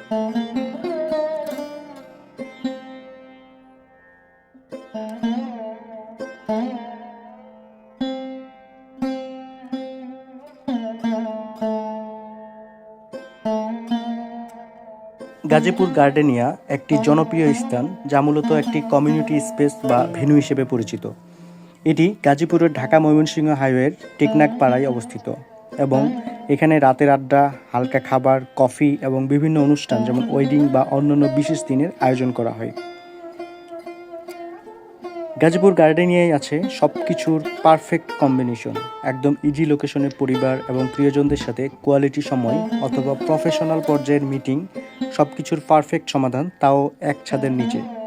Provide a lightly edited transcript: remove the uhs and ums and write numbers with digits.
Gazipur gardenia একটি জনপ্রিয় স্থান যা মূলত একটি কমিউনিটি স্পেস বা ভেন্যু হিসেবে পরিচিত। এটি গাজীপুরের ঢাকা-ময়মনসিংহ হাইওয়ের টেকনাফ পাড়ায় অবস্থিত এবং এখানে রাতের আড্ডা, হালকা খাবার, কফি এবং বিভিন্ন অনুষ্ঠান যেমন ওয়েডিং বা অন্যান্য বিশেষ দিনের আয়োজন করা হয়। গাজীপুর গার্ডেনিয়ায় আছে সব কিছুর পারফেক্ট কম্বিনেশন, একদম ইজি লোকেশনে পরিবার এবং প্রিয়জনদের সাথে কোয়ালিটি সময় অথবা প্রফেশনাল পর্যায়ের মিটিং, সব কিছুর পারফেক্ট সমাধান, তাও এক ছাদের নিচে।